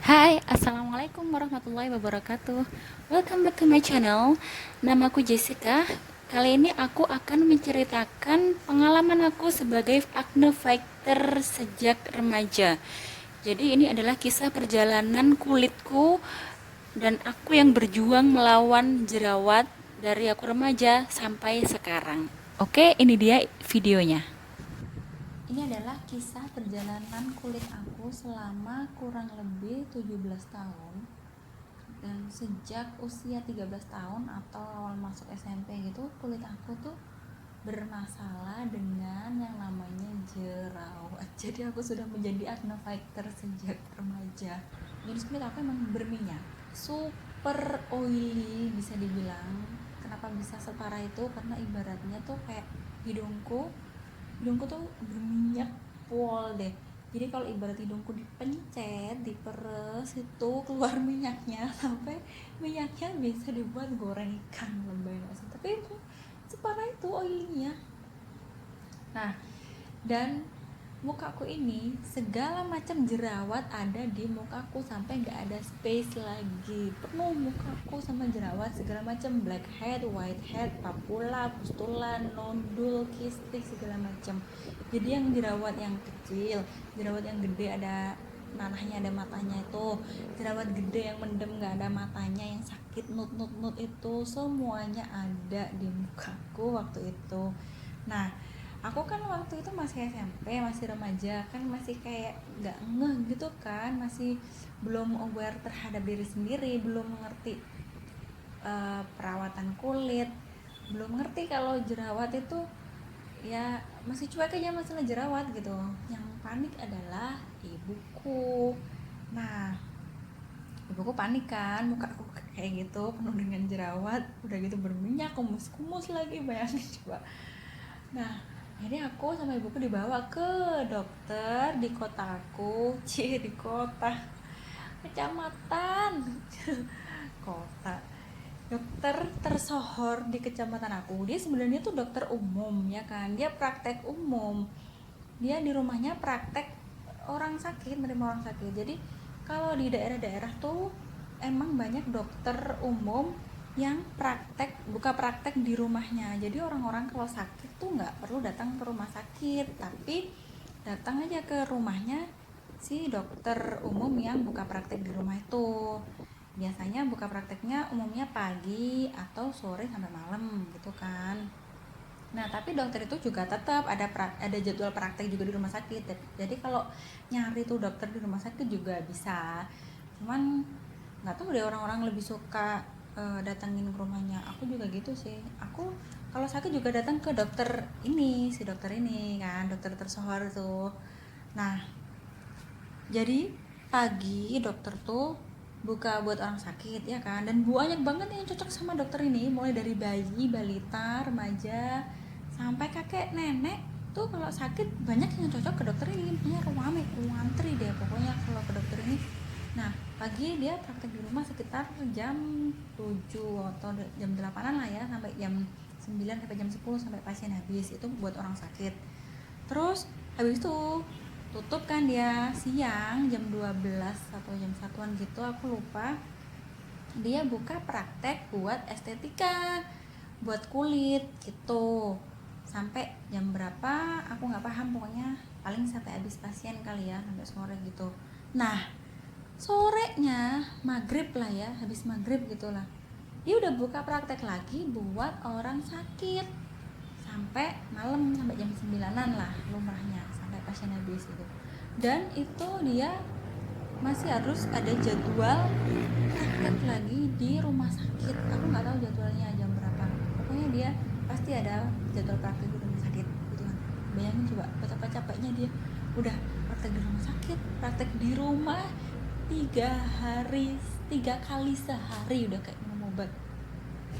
Hai, Assalamualaikum warahmatullahi wabarakatuh. Welcome back to my channel. Namaku Jessica. Kali ini aku akan menceritakan pengalaman aku sebagai acne fighter sejak remaja. Jadi ini adalah kisah perjalanan kulitku dan aku yang berjuang melawan jerawat dari aku remaja sampai sekarang. Oke, ini dia videonya. Ini adalah kisah perjalanan kulit aku selama kurang lebih 17 tahun. Dan sejak usia 13 tahun atau awal masuk SMP gitu, kulit aku tuh bermasalah dengan yang namanya jerawat. Jadi aku sudah menjadi acne fighter sejak remaja. Jadi kulit aku emang berminyak, super oily bisa dibilang. Kenapa bisa separah itu? Karena ibaratnya tuh kayak hidungku hidungku tuh berminyak pol deh. Jadi kalau ibarat hidungku dipencet, diperes itu keluar minyaknya sampai minyaknya bisa dibuat goreng ikan, lebay nggak sih? Tapi itu separah itu oilnya. Nah, dan mukaku ini segala macam jerawat ada di mukaku sampai nggak ada space lagi, penuh mukaku sama jerawat segala macam, blackhead, whitehead, papula, pustula, nodul, kistik segala macam. Jadi yang jerawat yang kecil, jerawat yang gede ada nanahnya, ada matanya itu, jerawat gede yang mendem nggak ada matanya, yang sakit nut itu semuanya ada di mukaku waktu itu. Nah, aku kan waktu itu masih SMP, masih remaja kan, masih kayak nggak ngeh gitu kan, masih belum aware terhadap diri sendiri, belum mengerti perawatan kulit, belum ngerti kalau jerawat itu ya, masih cuek aja masalah jerawat gitu. Yang panik adalah ibuku. Nah, ibuku panik kan, muka aku kayak gitu penuh dengan jerawat, udah gitu berminyak, kumus-kumus lagi, bayangin coba. Nah, akhirnya aku sama ibuku dibawa ke dokter di kotaku, di kota, kecamatan, kota. Dokter tersohor di kecamatan aku. Dia sebenarnya tuh dokter umum ya kan. Dia praktek umum. Dia di rumahnya praktek orang sakit, menerima orang sakit. Jadi kalau di daerah-daerah tuh emang banyak dokter umum yang buka praktek di rumahnya. Jadi orang-orang kalau sakit tuh nggak perlu datang ke rumah sakit, tapi datang aja ke rumahnya si dokter umum yang buka praktek di rumah itu. Biasanya buka prakteknya umumnya pagi atau sore sampai malam gitu kan. Nah, tapi dokter itu juga tetap ada jadwal praktek juga di rumah sakit. Jadi kalau nyari tuh dokter di rumah sakit juga bisa. Cuman nggak tahu deh, orang-orang lebih suka datangin ke rumahnya. Aku juga gitu sih. Aku kalau sakit juga datang ke dokter ini, si dokter ini kan, dokter tersohor tuh. Nah, jadi pagi dokter tuh buka buat orang sakit ya kan, dan banyak banget yang cocok sama dokter ini, mulai dari bayi, balita, remaja, sampai kakek nenek tuh kalau sakit banyak yang cocok ke dokter ini. Punya rame, antri deh pokoknya kalau ke dokter ini. Nah, pagi dia praktek di rumah sekitar jam 7 atau jam 8-an lah ya, sampai jam 9 sampai jam 10 sampai pasien habis. Itu buat orang sakit. Terus habis itu tutup kan dia siang jam 12 atau jam 1-an gitu, aku lupa. Dia buka praktek buat estetika, buat kulit gitu, sampai jam berapa aku nggak paham, pokoknya paling sampai habis pasien kali ya, sampai sore gitu. Nah, sorenya maghrib lah ya, habis maghrib gitulah, dia udah buka praktek lagi buat orang sakit sampai malam, sampai jam 9-an lah lumrahnya, sampai pasien habis gitu. Dan itu dia masih harus ada jadwal praktek lagi di rumah sakit. Aku nggak tahu jadwalnya jam berapa, pokoknya dia pasti ada jadwal praktek di rumah sakit gitu kan. Bayangin coba betapa capeknya dia, udah praktek di rumah sakit, praktek di rumah 3 hari, 3 kali sehari, udah kayak minum obat.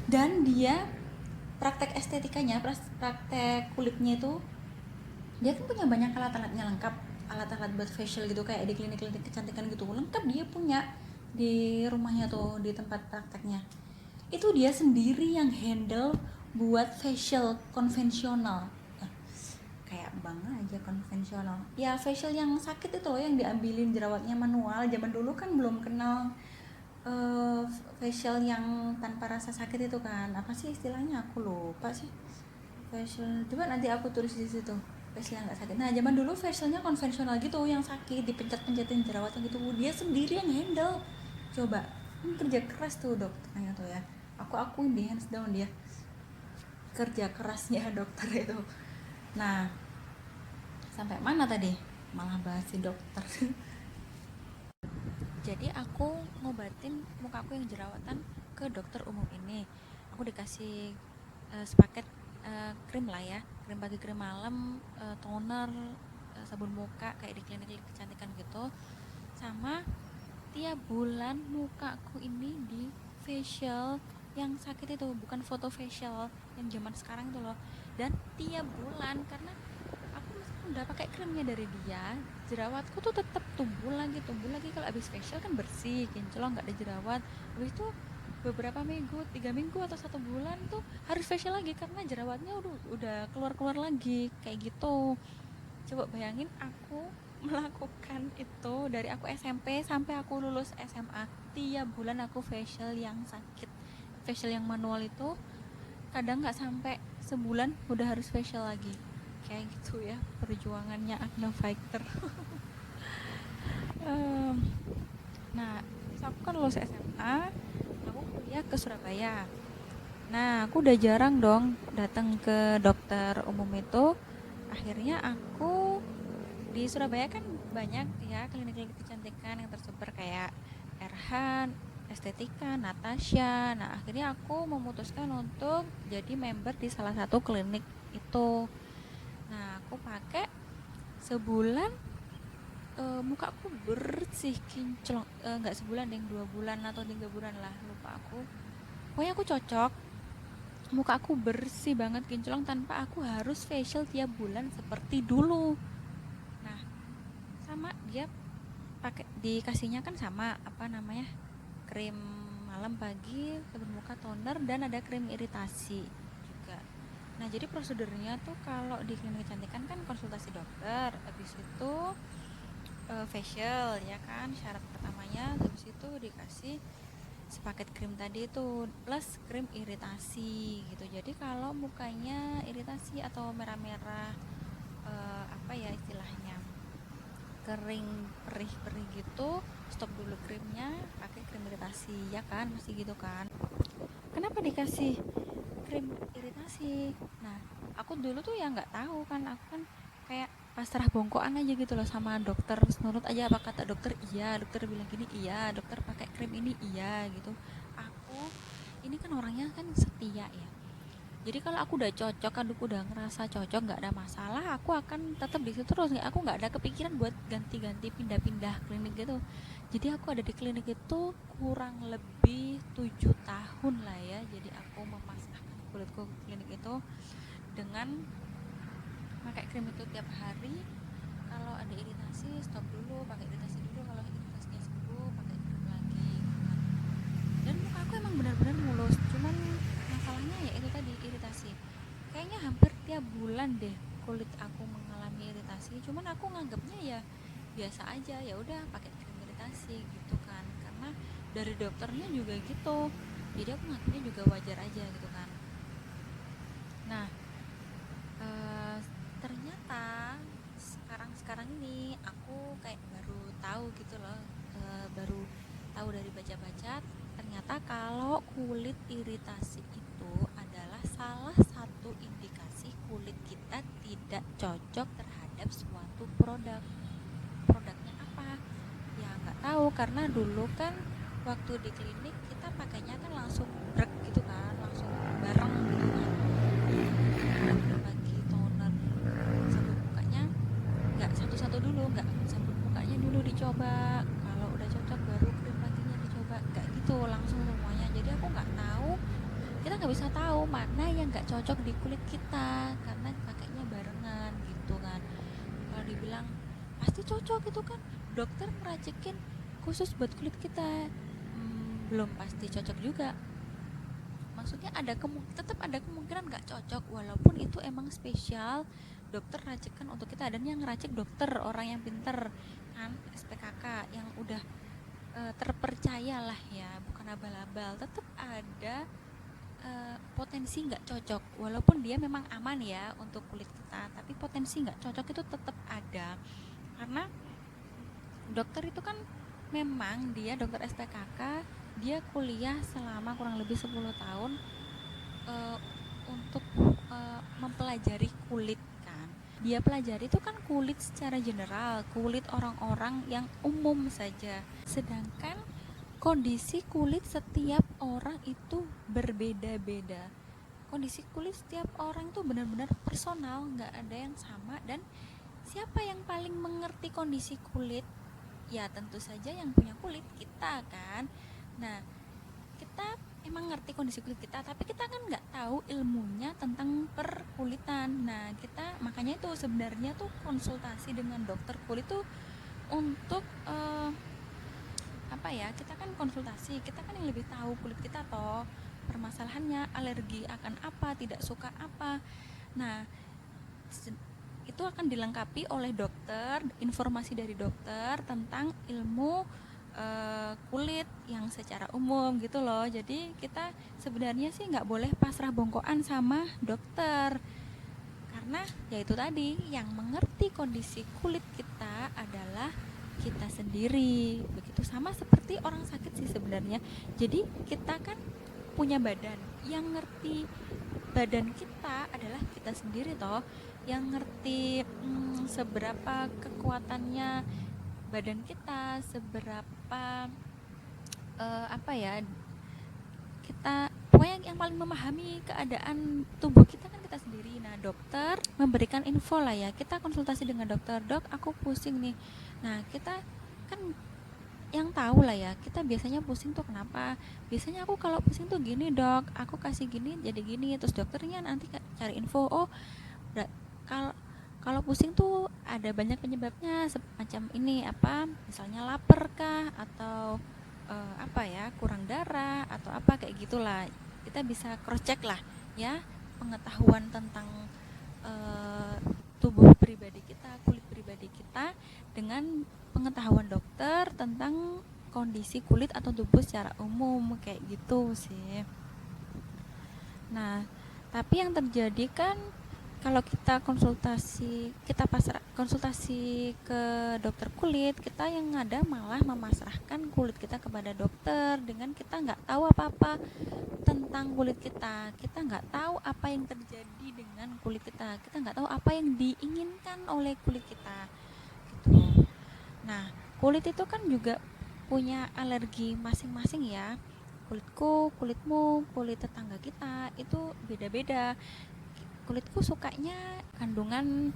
Dan dia praktek estetikanya, praktek kulitnya itu, dia kan punya banyak alat-alatnya lengkap, alat-alat buat facial gitu, kayak di klinik-klinik kecantikan gitu, lengkap dia punya di rumahnya tuh, di tempat prakteknya. Itu dia sendiri yang handle buat facial konvensional, kayak bank aja konvensional. Ya facial yang sakit itu loh, yang diambilin jerawatnya manual. Zaman dulu kan belum kenal eh, facial yang tanpa rasa sakit itu kan. Apa sih istilahnya, aku lupa sih. Facial, coba nanti aku tulis di situ. Facial yang nggak sakit. Nah zaman dulu facialnya konvensional gitu, yang sakit dipencet-pencetin jerawatnya gitu, dia sendiri yang handle. Coba, kerja keras tuh dokternya tuh ya, aku akuin di hands down dia kerja kerasnya dokter itu. Nah, sampai mana tadi? Malah bahas si dokter. Jadi aku ngobatin muka aku yang jerawatan ke dokter umum ini. Aku dikasih sepaket krim lah ya, krim pagi, krim malam, toner, sabun muka kayak di klinik kecantikan gitu. Sama tiap bulan mukaku ini di facial yang sakit itu, bukan foto facial yang zaman sekarang itu loh. Dan tiap bulan, karena aku meskipun udah pakai krimnya dari dia, jerawatku tuh tetap tumbuh lagi. Kalau habis facial kan bersih, kinclong, nggak ada jerawat. Habis itu beberapa minggu, 3 minggu atau 1 bulan tuh harus facial lagi karena jerawatnya udah keluar lagi kayak gitu. Coba bayangin aku melakukan itu dari aku SMP sampai aku lulus SMA. Tiap bulan aku facial yang sakit, facial yang manual itu kadang nggak sampai sebulan udah harus facial lagi. Kayak gitu ya perjuangannya acne fighter. um, nah terus aku kan lulus SMA, aku kuliah ke Surabaya. Nah aku udah jarang dong datang ke dokter umum itu. Akhirnya aku di Surabaya kan banyak ya klinik-klinik kecantikan yang tersebar kayak Erhan, Estetika, Natasha. Nah akhirnya aku memutuskan untuk jadi member di salah satu klinik itu. Nah aku pakai sebulan, muka aku bersih kinclong. Nggak sebulan deh, 2 bulan atau 3 bulan lah, lupa aku. Pokoknya aku cocok, muka aku bersih banget kinclong tanpa aku harus facial tiap bulan seperti dulu. Nah sama dia pakai, dikasihnya kan sama apa namanya, krim malam pagi, sabun muka, toner, dan ada krim iritasi juga. Nah jadi prosedurnya tuh kalau di klinik kecantikan kan konsultasi dokter, habis itu facial ya kan, syarat pertamanya. Habis itu dikasih sepaket krim tadi itu plus krim iritasi gitu. Jadi kalau mukanya iritasi atau merah-merah, apa ya istilahnya, kering perih-perih gitu, stop dulu krimnya, pakai krim iritasi ya kan, masih gitu kan. Kenapa dikasih krim iritasi? Nah aku dulu tuh ya nggak tahu kan, aku kan kayak pasrah bongkoan aja gitu loh sama dokter, nurut aja apa kata dokter. Iya dokter bilang gini, iya dokter pakai krim ini, iya gitu. Aku ini kan orangnya kan setia ya, jadi kalau aku udah cocok, aku udah ngerasa cocok, nggak ada masalah, aku akan tetap di situ terus. Aku nggak ada kepikiran buat ganti-ganti, pindah-pindah klinik gitu. Jadi aku ada di klinik itu kurang lebih 7 tahun lah ya. Jadi aku memasrahkan kulitku ke klinik itu dengan pakai krim itu tiap hari. Kalau ada iritasi stop dulu, pakai iritasi dulu. Kalau iritasinya sembuh, pakai krim lagi gitu kan. Dan muka aku emang benar-benar mulus, cuman masalahnya ya itu tadi, iritasi. Kayaknya hampir tiap bulan deh kulit aku mengalami iritasi, cuman aku nganggapnya ya biasa aja, ya udah pakai krim iritasi gitu kan, karena dari dokternya juga gitu, jadi aku nganggapnya juga wajar aja gitu kan. Nah eh, ternyata sekarang ini aku kayak baru tahu gitu loh, baru tahu dari baca-baca, ternyata kalau kulit iritasi itu adalah salah satu indikasi kulit kita tidak cocok terhadap suatu produk. Produknya apa ya nggak tahu, karena dulu kan waktu di klinik kita pakainya kan langsung brek gitu kan, langsung bareng gitu kan. Krim pagi, toner, sabun mukanya nggak satu-satu dulu, nggak sabun mukanya dulu dicoba, kalau udah cocok baru krim paginya dicoba, nggak gitu langsung semuanya. Jadi aku nggak tahu, kita nggak bisa tahu mana yang nggak cocok di kulit kita karena pakainya barengan gitu kan. Kalau dibilang pasti cocok itu kan dokter meracikin khusus buat kulit kita, belum pasti cocok juga. Maksudnya tetap ada kemungkinan nggak cocok walaupun itu emang spesial dokter racikan untuk kita, dan yang ngeracik dokter orang yang pinter kan, SPKK yang udah terpercaya lah ya, bukan abal-abal. Tetap ada potensi nggak cocok, walaupun dia memang aman ya untuk kulit kita, tapi potensi nggak cocok itu tetap ada. Karena dokter itu kan memang dia dokter SPKK, dia kuliah selama kurang lebih 10 tahun uh, untuk mempelajari kulit kan. Dia pelajari itu kan kulit secara general, kulit orang-orang yang umum saja. Sedangkan kondisi kulit setiap orang itu berbeda-beda. Kondisi kulit setiap orang itu benar-benar personal, nggak ada yang sama. Dan siapa yang paling mengerti kondisi kulit? Ya tentu saja yang punya kulit, kita kan. Nah, kita emang ngerti kondisi kulit kita, tapi kita kan nggak tahu ilmunya tentang perkulitan. Nah, kita makanya itu sebenarnya tuh konsultasi dengan dokter kulit tuh untuk apa ya, kita kan konsultasi, kita kan yang lebih tahu kulit kita toh, permasalahannya, alergi akan apa, tidak suka apa. Nah, itu akan dilengkapi oleh dokter, informasi dari dokter tentang ilmu kulit yang secara umum gitu loh. Jadi kita sebenarnya sih nggak boleh pasrah bongkoan sama dokter, karena ya itu tadi, yang mengerti kondisi kulit kita adalah kita sendiri. Begitu sama seperti orang sakit sih sebenarnya. Jadi kita kan punya badan, yang ngerti badan kita adalah kita sendiri toh, yang ngerti seberapa kekuatannya badan kita, seberapa apa ya, kita pokoknya yang paling memahami keadaan tubuh kita kan kita sendiri. Nah, dokter memberikan info lah ya, kita konsultasi dengan dokter, dok aku pusing nih. Nah, kita kan yang tahu lah ya, kita biasanya pusing tuh kenapa. Biasanya aku kalau pusing tuh gini dok, aku kasih gini jadi gini. Terus dokternya nanti cari info, oh kalau kalau pusing tuh ada banyak penyebabnya, semacam ini apa, misalnya lapar kah, atau apa ya, kurang darah atau apa kayak gitulah. Kita bisa cross check lah ya, pengetahuan tentang tubuh pribadi kita, kulit pribadi kita, dengan pengetahuan dokter tentang kondisi kulit atau tubuh secara umum kayak gitu sih. Nah, tapi yang terjadi kan kalau kita konsultasi ke dokter kulit, kita yang ada malah memasrahkan kulit kita kepada dokter dengan kita nggak tahu apa-apa tentang kulit kita. Kita nggak tahu apa yang terjadi dengan kulit kita nggak tahu apa yang diinginkan oleh kulit kita gitu. Nah, kulit itu kan juga punya alergi masing-masing ya. Kulitku, kulitmu, kulit tetangga kita itu beda-beda. Kulitku sukanya kandungan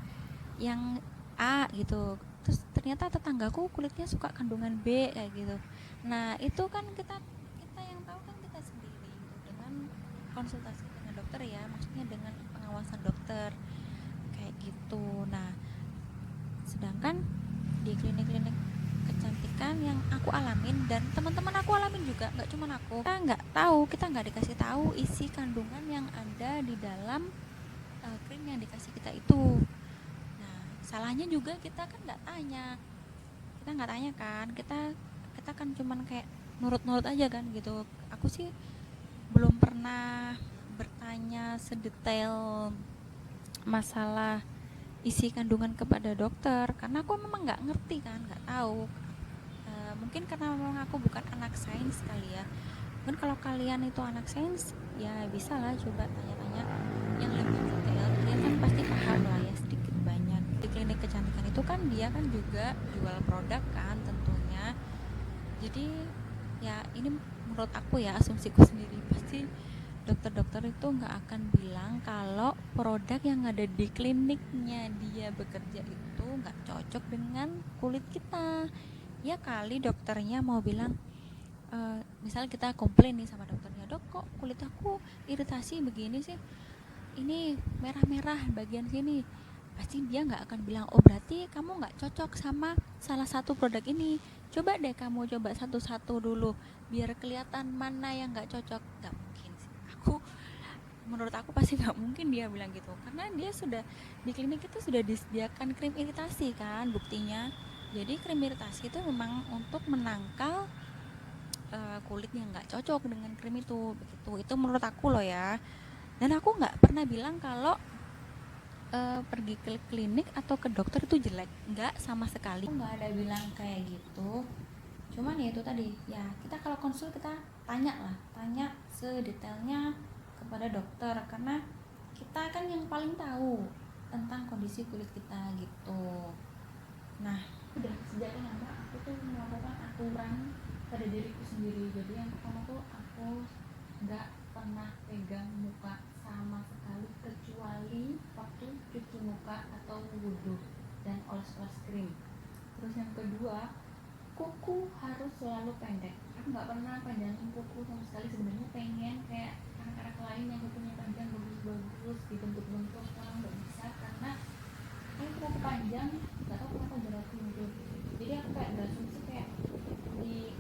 yang A gitu, terus ternyata tetanggaku kulitnya suka kandungan B kayak gitu. Nah, itu kan kita yang tahu kan kita sendiri gitu, dengan konsultasi dengan dokter ya, maksudnya dengan pengawasan dokter kayak gitu. Nah, sedangkan di klinik-klinik kecantikan yang aku alamin dan teman-teman aku alamin juga, nggak cuma aku, kita nggak dikasih tahu isi kandungan yang ada di dalam krim yang dikasih kita itu. Nah, salahnya juga kita kan nggak tanya, kan, kita kan cuman kayak nurut-nurut aja kan gitu. Aku sih belum pernah bertanya sedetail masalah isi kandungan kepada dokter, karena aku memang nggak ngerti kan, nggak tahu. Mungkin karena memang aku bukan anak sains kali ya. Mungkin kalau kalian itu anak sains ya bisa lah coba tanya-tanya yang lebih detail, kalian kan pasti paham lah ya sedikit banyak. Di klinik kecantikan itu kan dia kan juga jual produk kan tentunya. Jadi ya ini menurut aku ya, asumsiku sendiri, pasti dokter-dokter itu nggak akan bilang kalau produk yang ada di kliniknya dia bekerja itu nggak cocok dengan kulit kita. Ya kali dokternya mau bilang, misalnya kita komplain nih sama dokternya, dok kok kulit aku iritasi begini sih, ini merah-merah bagian sini. Pasti dia nggak akan bilang, oh berarti kamu nggak cocok sama salah satu produk ini, coba deh kamu coba satu-satu dulu biar kelihatan mana yang nggak cocok. Nggak mungkin sih, aku menurut aku pasti nggak mungkin dia bilang gitu, karena dia sudah di klinik itu sudah disediakan krim iritasi kan buktinya. Jadi krim iritasi itu memang untuk menangkal kulit yang nggak cocok dengan krim itu, begitu. Itu menurut aku loh ya. Dan aku nggak pernah bilang kalau pergi ke klinik atau ke dokter itu jelek, nggak sama sekali. Aku nggak ada bilang kayak gitu. Cuman ya itu tadi ya, kita kalau konsul kita tanya sedetailnya kepada dokter, karena kita kan yang paling tahu tentang kondisi kulit kita gitu. Nah, udah sejak lama aku tuh melakukan aturan pada diriku sendiri. Jadi yang pertama tuh aku nggak pernah pegang muka sama sekali kecuali waktu cuci muka atau wudhu dan oles-oles krim. Terus yang kedua, kuku harus selalu pendek. Aku nggak pernah panjangin kuku sama sekali. Sebenarnya pengen kayak anak-anak lain yang kukunya panjang bagus-bagus dibentuk-bentuk, kalau nggak bisa karena ini kuku panjang, nggak tahu kenapa jerawat muncul. Jadi aku kayak berasumsi kayak di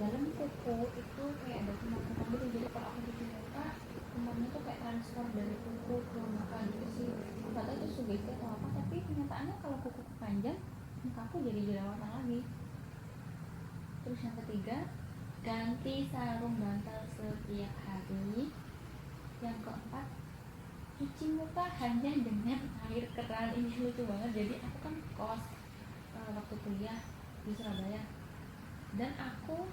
dalam kuku itu kayak ada kuman-kuman gitu. Jadi kalau aku cuci muka, kumannya tuh kayak transfer dari kuku ke muka gitu sih. Nggak tahu itu sugesti atau apa, tapi kenyataannya kalau kuku panjang, mukaku jadi jerawatan lagi. Terus yang ketiga, ganti sarung bantal setiap hari. Yang keempat, cuci muka hanya dengan air keran. Ini lucu banget. Jadi aku kan kos waktu kuliah di Surabaya, dan aku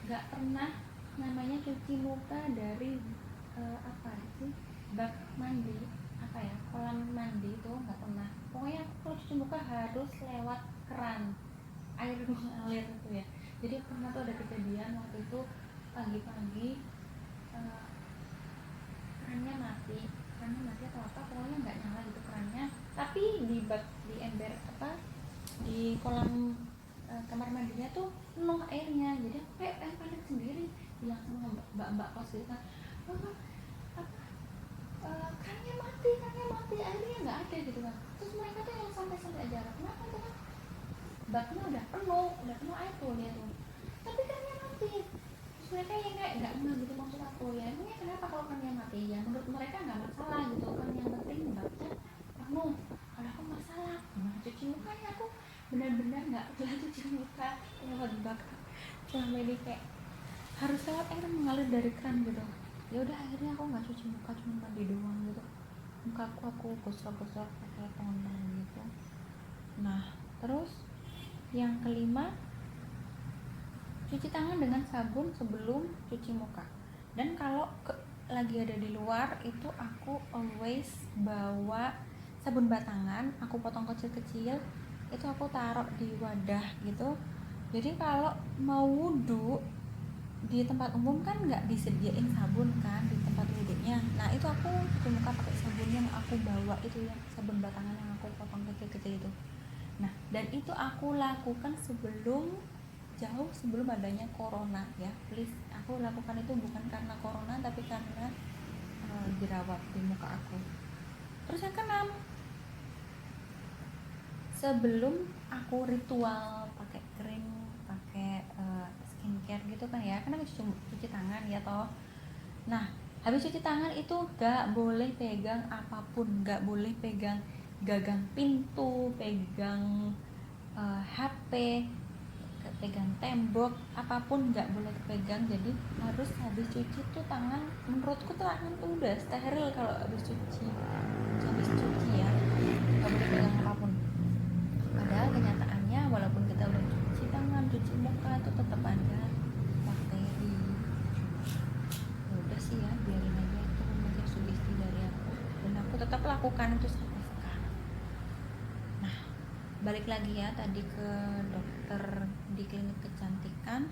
nggak pernah namanya cuci muka dari apa sih, bak mandi, apa ya, kolam mandi itu nggak pernah. Pokoknya aku kalau cuci muka harus lewat keran air mengalir itu ya. Jadi pernah tuh ada kejadian waktu itu pagi-pagi kerannya mati atau apa, pokoknya nggak nyala gitu kerannya, tapi di ember apa, di kolam kamar mandinya tuh penuh airnya. Jadi aku kayak panik sendiri, bilang sama mbak kos gitu kan, apa kerannya mati airnya nggak ada gitu kan. Terus mereka tuh yang santai-santai aja, kenapa tuh kan baknya udah penuh air tuh dia tuh, tapi kerannya mati. Terus mereka yang kayak nggak ngeh gitu, maksud aku ya emangnya kenapa kalau kerannya mati, ya menurut mereka nggak masalah gitu kan, yang penting baknya penuh. Kalau aku masalah gimana cuci mukanya, aku benar-benar nggak pernah cuci muka lewat bak selama ini, kayak harus lewat air mengalir dari keran gitu. Ya udah akhirnya aku nggak cuci muka, cuma mandi doang gitu. Mukaku aku gosok-gosok pakai toner gitu. Nah terus yang kelima, cuci tangan dengan sabun sebelum cuci muka. Dan kalau lagi ada di luar itu aku always bawa sabun batangan, aku potong kecil-kecil, itu aku taruh di wadah gitu. Jadi kalau mau wudhu di tempat umum kan nggak disediain sabun kan di tempat wudhunya. Nah itu aku cuci muka pakai sabun yang aku bawa itu, yang sabun batangan yang aku potong kecil-kecil itu. Nah dan itu aku lakukan jauh sebelum adanya corona ya, please. Aku lakukan itu bukan karena corona tapi karena jerawat di muka aku. Terus yang keenam, sebelum aku ritual pakai krim, pakai skincare gitu kan ya, karena aku cuci tangan ya toh. Nah habis cuci tangan itu gak boleh pegang apapun, gak boleh pegang gagang pintu, pegang HP, pegang tembok, apapun nggak boleh pegang. Jadi harus habis cuci tuh tangan, menurutku tuh tangan tuh udah steril kalau habis cuci ya, nggak boleh pegang apapun. Padahal kenyataannya walaupun kita udah cuci tangan, cuci muka, tuh tetap ada bakteri. Ya udah sih ya, biarin aja, itu mungkin sugesti dari aku, dan aku tetap lakukan itu sampai sekarang. Nah balik lagi ya tadi ke dokter di klinik kecantikan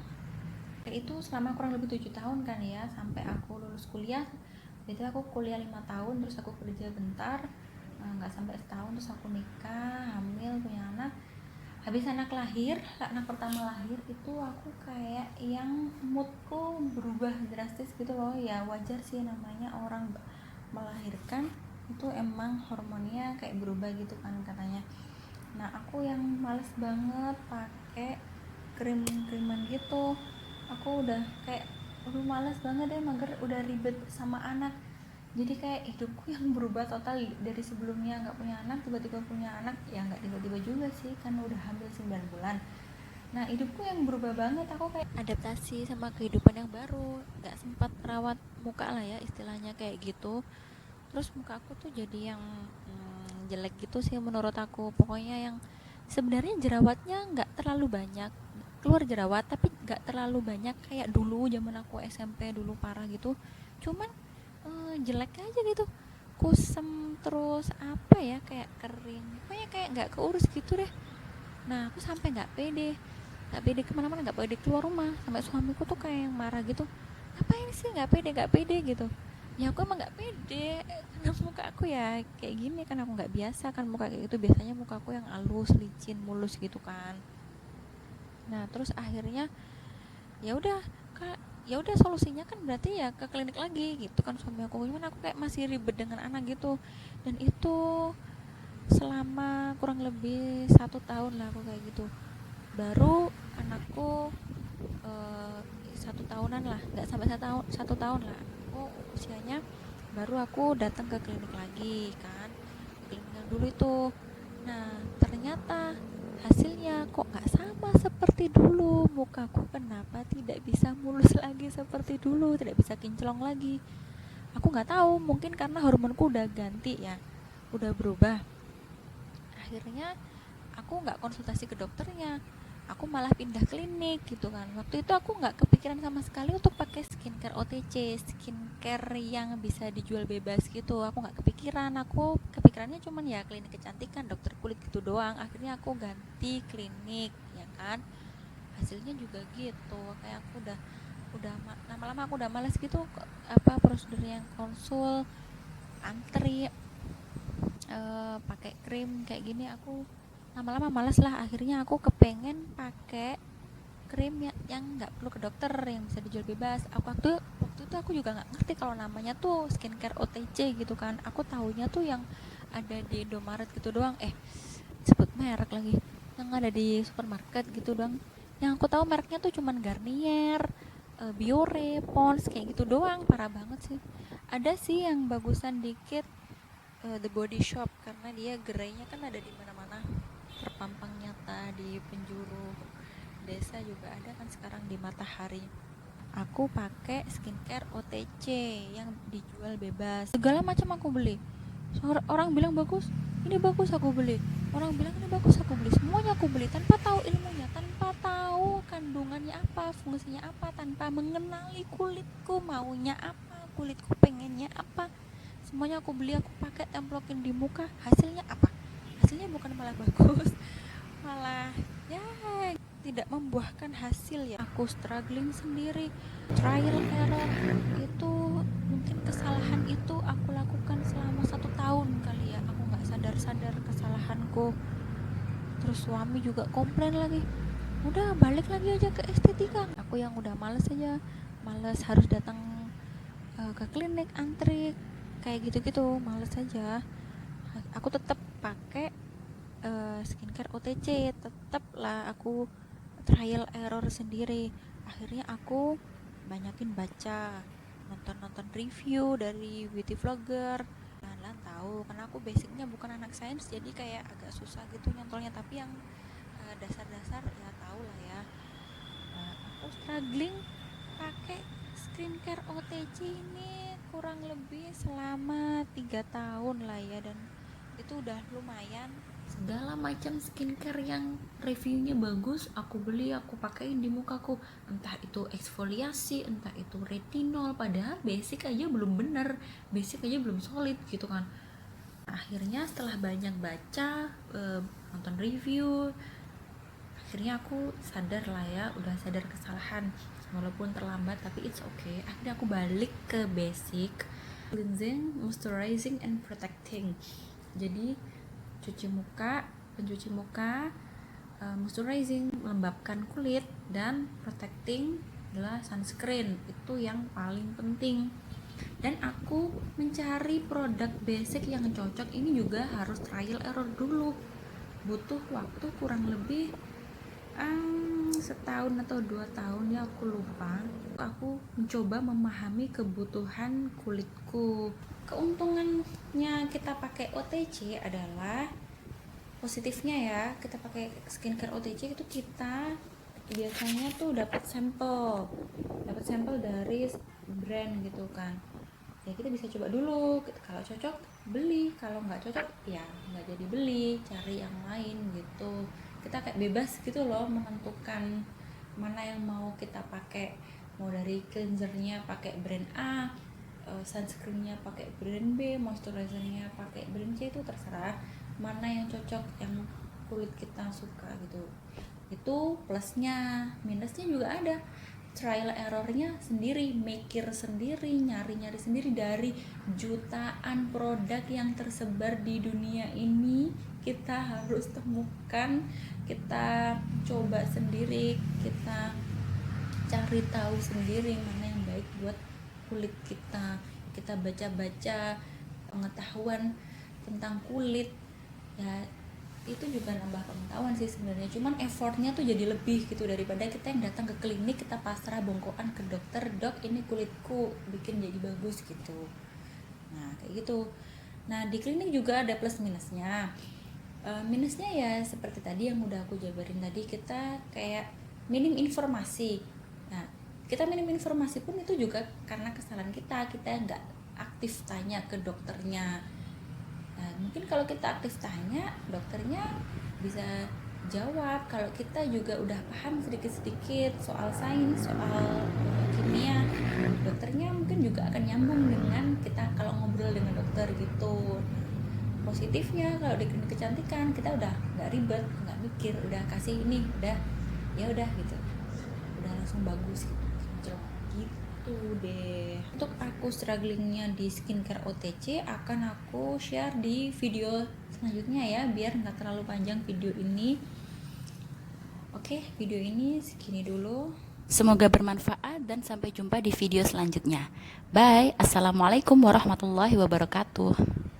itu selama kurang lebih 7 tahun kan ya, sampai aku lulus kuliah. Jadi aku kuliah 5 tahun, terus aku kerja bentar, nggak sampai setahun, terus aku nikah, hamil, punya anak. Habis anak pertama lahir itu aku kayak yang moodku berubah drastis gitu loh. Ya wajar sih, namanya orang melahirkan itu emang hormonnya kayak berubah gitu kan katanya. Nah aku yang males banget pakai krim-kriman gitu. Aku udah kayak males banget deh, mager, udah ribet sama anak. Jadi kayak hidupku yang berubah total dari sebelumnya nggak punya anak tiba-tiba punya anak. Ya nggak tiba-tiba juga sih, kan udah hamil 9 bulan. Nah hidupku yang berubah banget, aku kayak adaptasi sama kehidupan yang baru, nggak sempat rawat muka lah ya istilahnya kayak gitu. Terus muka aku tuh jadi yang jelek gitu sih menurut aku. Pokoknya yang sebenarnya jerawatnya nggak terlalu banyak, keluar jerawat tapi nggak terlalu banyak kayak dulu zaman aku SMP dulu parah gitu. Cuman jelek aja gitu, kusem, terus apa ya, kayak kering, pokoknya kayak nggak keurus gitu deh. Nah aku sampai nggak pede kemana-mana, nggak pede keluar rumah, sampai suamiku tuh kayak yang marah gitu, ngapain sih nggak pede gitu. Ya aku emang nggak pede karena muka aku ya kayak gini kan, aku nggak biasa kan muka kayak gitu, biasanya muka aku yang halus, licin, mulus gitu kan. Nah terus akhirnya ya udah, kak, ya udah solusinya kan berarti ya ke klinik lagi gitu kan suami aku. Cuman aku kayak masih ribet dengan anak gitu, dan itu selama kurang lebih 1 tahun lah aku kayak gitu. Baru anakku 1 tahunan lah, nggak sampai 1 tahun lah aku usianya, baru aku datang ke klinik lagi kan, ke klinik yang dulu itu. Nah ternyata hasilnya kok nggak sama seperti dulu, mukaku kenapa tidak bisa mulus lagi seperti dulu, tidak bisa kinclong lagi. Aku nggak tahu, mungkin karena hormonku udah ganti ya, udah berubah. Akhirnya aku nggak konsultasi ke dokternya, aku malah pindah klinik gitu kan. Waktu itu aku nggak kepikiran sama sekali untuk pakai skincare OTC, skincare yang bisa dijual bebas gitu. Aku nggak kepikiran, aku kepikirannya cuman ya klinik kecantikan, dokter kulit gitu doang. Akhirnya aku ganti klinik ya kan, hasilnya juga gitu. Kayak aku udah lama-lama aku udah males gitu, apa prosedur yang konsul, antri, pakai krim kayak gini. Aku lama-lama males lah, akhirnya aku kepengen pakai krim yang nggak perlu ke dokter, yang bisa dijual bebas. Waktu itu aku juga nggak ngerti kalau namanya tuh skincare OTC gitu kan. Aku tahunya tuh yang ada di Indomaret gitu doang, sebut merek lagi, yang ada di supermarket gitu doang. Yang aku tahu mereknya tuh cuman Garnier, Biore, Pond's kayak gitu doang. Parah banget sih. Ada sih yang bagusan dikit, The Body Shop, karena dia gerainya kan ada di mana-mana, terpampang nyata di penjuru desa juga ada kan sekarang, di Matahari. Aku pakai skincare OTC yang dijual bebas, segala macam aku beli. Orang bilang bagus, ini bagus aku beli. Orang bilang ini bagus aku beli. Semuanya aku beli tanpa tahu ilmunya, tanpa tahu kandungannya apa, fungsinya apa, tanpa mengenali kulitku maunya apa, kulitku pengennya apa. Semuanya aku beli, aku pakai, templokin di muka. Hasilnya apa? Hasilnya bukan malah bagus, malah ya tidak membuahkan hasil ya. Aku struggling sendiri, trial error. Itu mungkin kesalahan itu aku lakukan selama 1 tahun kali ya, aku nggak sadar kesalahanku. Terus suami juga komplain lagi, udah balik lagi aja ke estetika. Aku yang udah males aja, males harus datang ke klinik antri kayak gitu-gitu, males aja. Aku tetap pakai skincare OTC, tetap lah aku trial error sendiri. Akhirnya aku banyakin baca, nonton review dari beauty vlogger. Lan tahu karena aku basicnya bukan anak sains, jadi kayak agak susah gitu nyantolnya, tapi yang dasar-dasar ya tahu lah ya. Aku struggling pakai skincare OTC ini kurang lebih selama 3 tahun lah ya, dan itu udah lumayan. Segala macam skincare yang reviewnya bagus aku beli, aku pakein di mukaku, entah itu eksfoliasi, entah itu retinol, padahal basic aja belum bener, basic aja belum solid gitu kan. Akhirnya setelah banyak baca, nonton review, akhirnya aku sadar lah ya, udah sadar kesalahan walaupun terlambat, tapi it's okay. Akhirnya aku balik ke basic, cleansing, moisturizing, and protecting. Jadi pencuci muka, moisturizing, melembabkan kulit, dan protecting adalah sunscreen. Itu yang paling penting. Dan aku mencari produk basic yang cocok ini juga harus trial error dulu, butuh waktu kurang lebih setahun atau 2 tahun ya, aku lupa, aku mencoba memahami kebutuhan kulitku. Keuntungannya kita pakai OTC adalah, positifnya ya, kita pakai skincare OTC itu kita biasanya tuh dapat sampel dari brand gitu kan. Ya kita bisa coba dulu, kalau cocok beli, kalau nggak cocok ya nggak jadi beli, cari yang lain gitu. Kita kayak bebas gitu loh menentukan mana yang mau kita pakai, mau dari cleansernya pakai brand A, sunscreennya pakai brand B, moisturizernya pakai brand C, itu terserah mana yang cocok, yang kulit kita suka gitu. Itu plusnya. Minusnya juga ada, trial errornya sendiri, mikir sendiri, nyari-nyari sendiri dari jutaan produk yang tersebar di dunia ini. Kita harus temukan, kita coba sendiri, kita cari tahu sendiri mana yang baik buat kulit kita. Kita baca-baca pengetahuan tentang kulit ya, itu juga nambah pengetahuan sih sebenarnya, cuman effortnya tuh jadi lebih gitu daripada kita yang datang ke klinik, kita pasrah bongkokan ke dokter, dok ini kulitku bikin jadi bagus gitu. Nah kayak gitu. Nah di klinik juga ada plus minusnya. Minusnya ya seperti tadi yang udah aku jabarin tadi, kita kayak minim informasi. Nah kita minim informasi pun itu juga karena kesalahan kita nggak aktif tanya ke dokternya. Nah, mungkin kalau kita aktif tanya, dokternya bisa jawab. Kalau kita juga udah paham sedikit-sedikit soal sains, soal kimia, dokternya mungkin juga akan nyambung dengan kita kalau ngobrol dengan dokter gitu. Positifnya kalau di klinik kecantikan kita udah nggak ribet, nggak mikir, udah kasih ini, udah ya udah gitu, udah langsung bagus gitu. Gitu deh. Untuk aku strugglingnya di skincare OTC akan aku share di video selanjutnya ya, biar nggak terlalu panjang video ini. Oke, video ini segini dulu. Semoga bermanfaat dan sampai jumpa di video selanjutnya. Bye. Assalamualaikum warahmatullahi wabarakatuh.